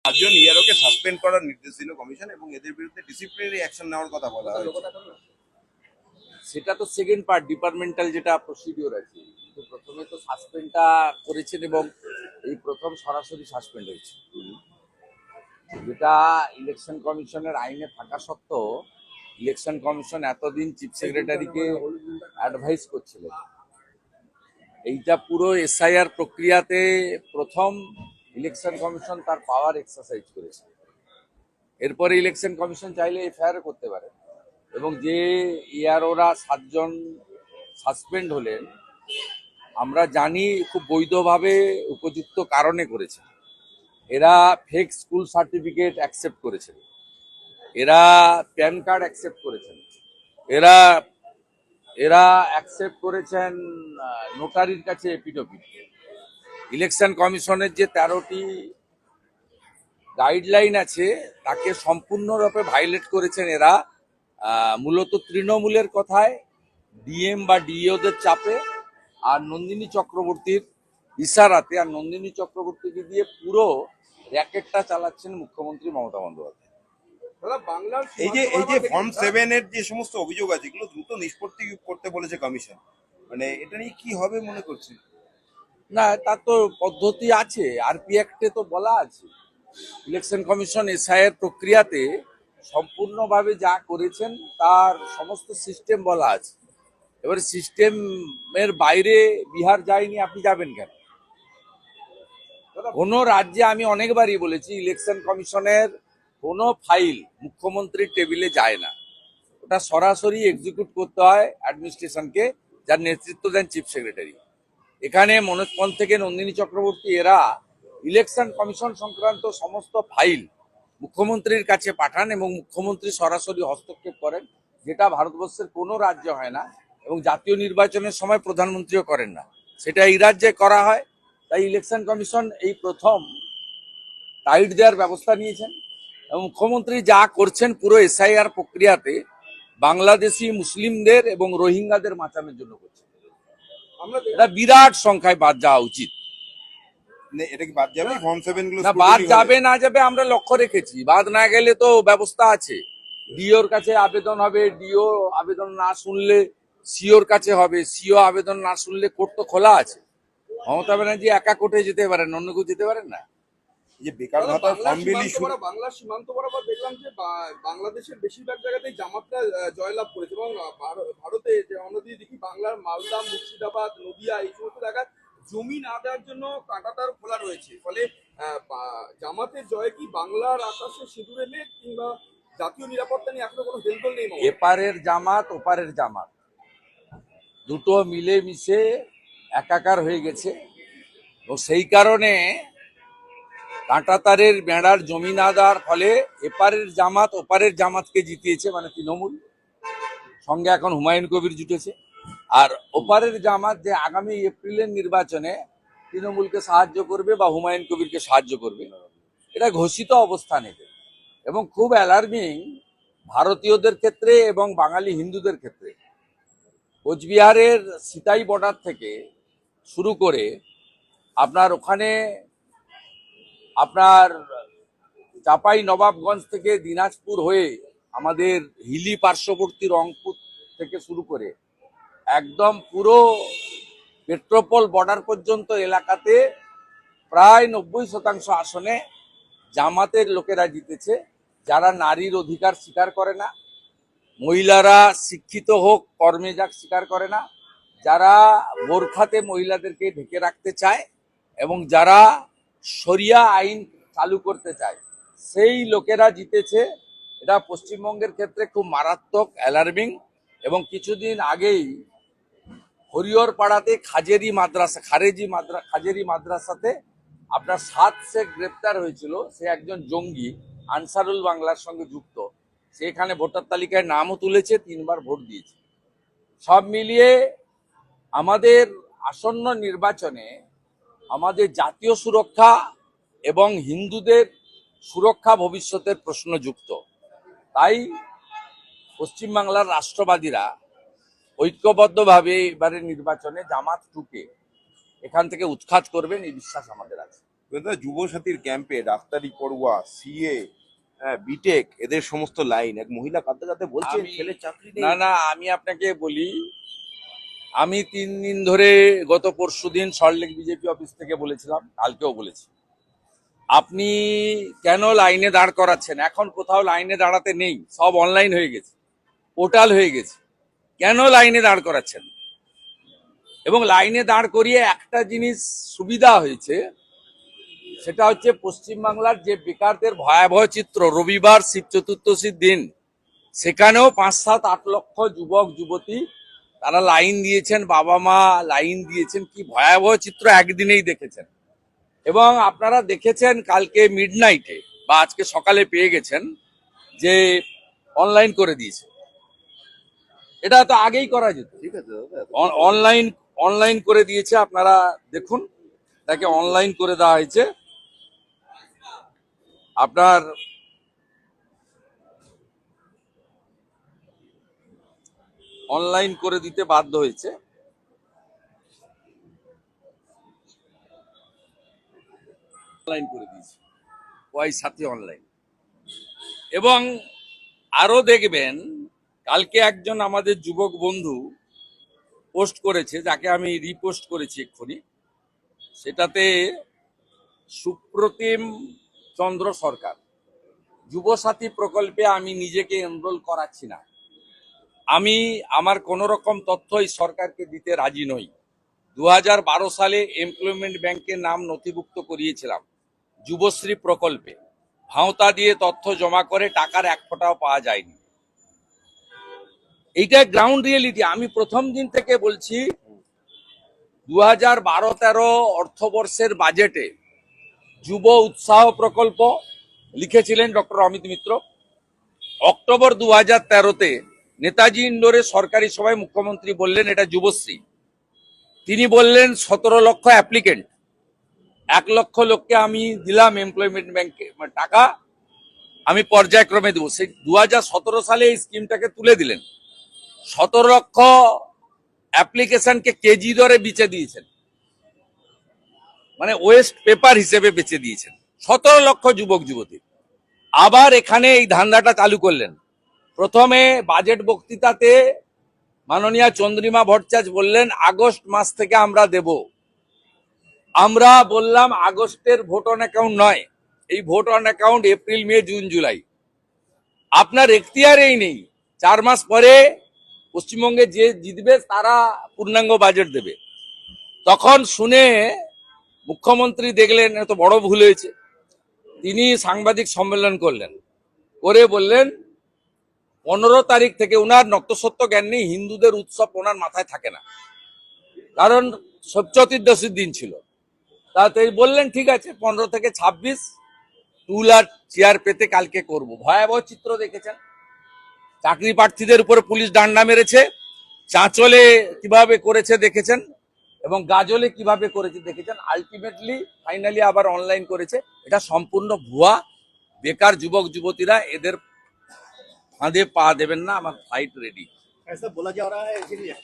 পাঁচজন ইয়ারোকে সাসপেন্ড করার নির্দেশ দিল কমিশন এবং এদের বিরুদ্ধে ডিসিপ্লিনারি অ্যাকশন নেওয়ার কথা বলা হয়েছে। সেটা তো সেকেন্ড পার্ট, ডিপার্টমেন্টাল যেটা প্রসিডিওর আছে। কিন্তু প্রথমে তো সাসপেন্ডটা করেছেন এবং এই প্রথম সরাসরি সাসপেন্ড হয়েছে, যেটা ইলেকশন কমিশনের আইনে থাকা সত্ত্বেও ইলেকশন কমিশন এতদিন চিফ সেক্রেটারিকে অ্যাডভাইস করছিলেন। এইটা পুরো এসআইআর প্রক্রিয়াতে প্রথম ইলেকশন কমিশন তার পাওয়ার এক্সারসাইজ করেছে। এরপরে ইলেকশন কমিশন চাইলে এফআইআর করতে পারে এবং যে ইয়ারোরা 7 জন সাসপেন্ড হলেন আমরা জানি খুব বৈধভাবে উপযুক্ত কারণে করেছে। এরা ফেক স্কুল সার্টিফিকেট অ্যাকসেপ্ট করেছেন, এরা প্যান কার্ড অ্যাকসেপ্ট করেছেন, এরা এরা অ্যাকসেপ্ট করেছেন নোটারির কাছে এফিডেভিট। ইলেকশন কমিশনের যে 13টি গাইডলাইন আছে তাকে সম্পূর্ণরূপে ভাইলেট করেছেন এরা। মূলত তৃণমূলের কথায়, ডিএম বা ডিইওদের চাপে আর নন্দিনী চক্রবর্তীর ইশারাতে, আর নন্দিনী চক্রবর্তীকে দিয়ে পুরো র্যাকেটটা চালাচ্ছেন মুখ্যমন্ত্রী মমতা বন্দ্যোপাধ্যায়। এই যে ফর্ম 7 এর যে সমস্ত অভিযোগ আছে এগুলো দ্রুত নিষ্পত্তি করতে বলেছে কমিশন, মানে এটা নিয়ে কি হবে মনে করছেন? না, তার তো পদ্ধতি আছে, আরপি অ্যাক্টে তো বলা আছে। ইলেকশন কমিশন এসআইআর প্রক্রিয়াতে সম্পূর্ণভাবে যা করেছেন তার সমস্ত সিস্টেম বলা আছে। এবারে সিস্টেমের বাইরে বিহার যায়নি, আপনি যাবেন কেন? কোনো রাজ্যে আমি অনেকবারই বলেছি ইলেকশন কমিশনের কোনো ফাইল মুখ্যমন্ত্রীর টেবিলে যায় না, ওটা সরাসরি এক্সিকিউট করতে হয় অ্যাডমিনিস্ট্রেশনকে, যার নেতৃত্ব দেন চিফ সেক্রেটারি। এখানে মনোজ পল থেকে নন্দিনী চক্রবর্তী এরা ইলেকশন কমিশন সংক্রান্ত সমস্ত ফাইল মুখ্যমন্ত্রীর কাছে পাঠান এবং মুখ্যমন্ত্রী সরাসরি হস্তক্ষেপ করেন, যেটা ভারতবর্ষের কোনো রাজ্যে হয় না এবং জাতীয় নির্বাচনের সময় প্রধানমন্ত্রীও করেন না, সেটা এই রাজ্যে করা হয়। তাই ইলেকশন কমিশন এই প্রথম টাইট দেওয়ার ব্যবস্থা নিয়েছেন এবং মুখ্যমন্ত্রী যা করছেন পুরো এসআইআর প্রক্রিয়াতে বাংলাদেশি মুসলিমদের এবং রোহিঙ্গাদের বাঁচানোর জন্য করছেন। এটা বিরাট সংখ্যায় বাদ যাওয়া উচিত। এটা কি বাদ যাবে ফর্ম 7 গুলো? না, বাদ যাবে না যাবে আমরা লক্ষ্য রেখেছি, বাদ না গেলে তো ব্যবস্থা আছে। ডিওর কাছে আবেদন হবে, ডিও আবেদন না শুনলে সিওর কাছে হবে, সিও আবেদন না শুনলে কোর্ট তো খোলা আছে। মমতা ব্যানার্জি একা কোর্টে যেতে পারেন, অন্য কেউ যেতে পারেন না। যে বেকার ভাতা ফর্ম বিলি বাংলার সীমান্ত বরাবর দেখলাম যে বাংলাদেশের বেশিরভাগ জায়গাতেই জামাতরা জয়লাভ করেছে এবং ভারতে যে অন্যদিকে দেখি বাংলার মালদা, মুর্শিদাবাদ, নদিয়া এই সমস্ত জায়গায় জমি না দেওয়ার জন্য কাঁটাতার খোলা রয়েছে। ফলে জামাতের জয় কি বাংলার আকাশে সিঁদুরে মেঘ, কিংবা জাতীয় নিরাপত্তা নিয়ে এখনো কোনো হেলদোল নেই? এপারের জামাত ওপারের জামাত দুটো মিলে মিশে একাকার হয়ে গেছে এবং সেই কারণে কাঁটাতারের বেড়ার জমি না দেওয়ার ফলে এপারের জামাত ওপারের জামাতকে জিতিয়েছে, মানে তৃণমূল সঙ্গে এখন হুমায়ুন কবির জুটেছে। আর ওপারের জামাত যে আগামী এপ্রিলের নির্বাচনে তৃণমূলকে সাহায্য করবে বা হুমায়ুন কবিরকে সাহায্য করবে, এটা ঘোষিত অবস্থান এদের। এবং খুব অ্যালার্মিং ভারতীয়দের ক্ষেত্রে এবং বাঙালি হিন্দুদের ক্ষেত্রে। কোচবিহারের সিতাই বর্ডার থেকে শুরু করে আপনার ওখানে আপনার চাপাই নবাবগঞ্জ থেকে দিনাজপুর হয়ে আমাদের হিলি পার্শ্ববর্তী রংপুর থেকে শুরু করে একদম পুরো পেট্রোপল বর্ডার পর্যন্ত এলাকাতে প্রায় 90% আসনে জামাতের লোকেরা জিতেছে, যারা নারীর অধিকার স্বীকার করে না, মহিলারা শিক্ষিত হোক কর্মে যাক স্বীকার করে না, যারা বোরখাতে মহিলাদেরকে ঢেকে রাখতে চায় এবং যারা শরিয়া আইন চালু করতে চায়, সেই লোকেরা জিতেছে। এটা পশ্চিমবঙ্গের ক্ষেত্রে খুব মারাত্মক অ্যালার্মিং। এবং কিছুদিন আগেই হরিহর পাড়াতে খাজেরি মাদ্রাসাতে আপনার 7 শেখ গ্রেপ্তার হয়েছিল। সে একজন জঙ্গি, আনসারুল বাংলার সঙ্গে যুক্ত। সেখানে ভোটার তালিকায় নামও তুলেছে, 3 বার ভোট দিয়েছে। সব মিলিয়ে আমাদের আসন্ন নির্বাচনে আমাদের জাতীয় সুরক্ষা এবং হিন্দুদের সুরক্ষা ভবিষ্যতের প্রশ্ন যুক্ত। তাই পশ্চিমবাংলার রাষ্ট্রবাদীরা ঐক্যবদ্ধভাবে এবারে নির্বাচনে জামাত টুকে এখান থেকে উৎখাত করবেন, এই বিশ্বাস আমাদের আছে। দাদা যুবসাথীর ক্যাম্পে ডাক্তারি পড়ুয়া, সিএ, বিটেক, এদের সমস্ত লাইন এক মহিলা কাঁদতে কাঁদতে বলছেন আমি- ছেলে চাকরি নেই। না আমি আপনাকে বলি, আমি 3 দিন ধরে গত পরশুদিন সল্টলেক বিজেপি অফিস থেকে বলেছিলাম, কালকেও বলেছি, আপনি কেন লাইনে দাঁড় করাচ্ছেন? এখন কোথাও লাইনে দাঁড়াতে নেই, সব অনলাইন হয়ে গেছে, পোর্টাল হয়ে গেছে, কেন লাইনে দাঁড় করাচ্ছেন? এবং লাইনে দাঁড় করিয়ে একটা জিনিস সুবিধা হয়েছে, সেটা হচ্ছে পশ্চিমবাংলার যে বেকারদের ভয়াবহ চিত্র, রবিবার শিব চতুর্দশীর দিন সেখানেও 5-7-8 লক্ষ যুবক যুবতী তারা লাইন দিয়েছেন, বাবা মা লাইন দিয়েছেন, কি ভয়াবহ চিত্র একদিনেই দেখেছেন। এবং আপনারা দেখেছেন কালকে মিডনাইটে বা আজকে সকালে পেয়ে গেছেন যে অনলাইন করে দিয়েছে। এটা তো আগেই করা যেত, ঠিক আছে দাদা, অনলাইন অনলাইন করে দিয়েছে, আপনারা দেখুন, তাকে অনলাইন করে দেওয়া হয়েছে। আপনার অনলাইন করে দিতে বাধ্য হয়েছে। অনলাইন করে দিয়েছে, ওই সাথে অনলাইন। এবং আরো দেখবেন, কালকে একজন আমাদের যুবক বন্ধু পোস্ট করেছে, যাকে আমি রিপোস্ট করেছি এক্ষুনি, সেটাতে সুপ্রতিম চন্দ্র সরকার, যুবসাথী প্রকল্পে আমি নিজেকে এনরোল করাচ্ছি না, আমি আমার কোন রকম তথ্য এই সরকারকে দিতে রাজি নই। 2012 সালে এমপ্লয়মেন্ট ব্যাংকের নাম নথিভুক্ত করিয়েছিলাম যুবশ্রী প্রকল্পে, ভাওতা দিয়ে তথ্য জমা করে টাকার 1 ফোঁটাও পাওয়া যায়নি। এইটা গ্রাউন্ড রিয়েলিটি। আমি প্রথম দিন থেকে বলছি, 2012-13 অর্থবর্ষের বাজেটে যুব উৎসাহ প্রকল্প লিখেছিলেন ডক্টর অমিত মিত্র। অক্টোবর 2013-তে নেতাজি ইন্ডোরে সরকারি সভায় মুখ্যমন্ত্রী বললেন এটা যুবশ্রী। তিনি বললেন 17 লক্ষ অ্যাপ্লিকেন্ট, 1 লক্ষ লোককে আমি দিলাম এমপ্লয়মেন্ট ব্যাংকে টাকা, আমি পর্যায়ক্রমে দেবো। সেই 2017 সালে এই স্কিমটাকে তুলে দিলেন। 17 লক্ষ অ্যাপ্লিকেশনকে কেজি দরে বিচে দিয়েছেন, মানে ওয়েস্ট পেপার হিসেবে বেচে দিয়েছেন 17 লক্ষ যুবক যুবতী। আবার এখানে এই ধান্দাটা চালু করলেন। প্রথমে বাজেট বক্তৃতাতে মাননীয়া চন্দ্রিমা ভট্টাচার্য বললেন আগস্ট মাস থেকে আমরা দেব। আমরা বললাম আগস্টের ভোট অন অ্যাকাউন্ট নয়, এই vote on account April May June July. আপনার এখতিয়ারেই নেই, 4 মাস পরে পশ্চিমবঙ্গে যে জিতবে তারা পূর্ণাঙ্গ বাজেট দেবে। তখন শুনে মুখ্যমন্ত্রী দেখলেন এত বড় ভুল হয়েছে, তিনি সাংবাদিক সম্মেলন করলেন, করে বললেন 15 তারিখ থেকে, উনার নক্তসত্য জ্ঞান নেই, হিন্দুদের উৎসব ওনার মাথায় থাকে না, কারণ চতুর্দশীর দিন ছিল। তাতে বললেন ঠিক আছে 15 থেকে 26 টুল আর চেয়ার পেতে কালকে করব। ভয়াবহ চিত্র দেখেছেন, চাকরি প্রার্থীদের উপরে পুলিশ ডান্ডা মেরেছে, চাঁচলে কিভাবে করেছে দেখেছেন, এবং গাজলে কিভাবে করেছে দেখেছেন। আলটিমেটলি ফাইনালি আবার অনলাইন করেছে। এটা সম্পূর্ণ ভুয়া। বেকার যুবক যুবতীরা এদের ফাঁদে পা দেবেন না, আমার ফ্লাইট রেডি। ऐसा बोला जा रहा है इसीलिए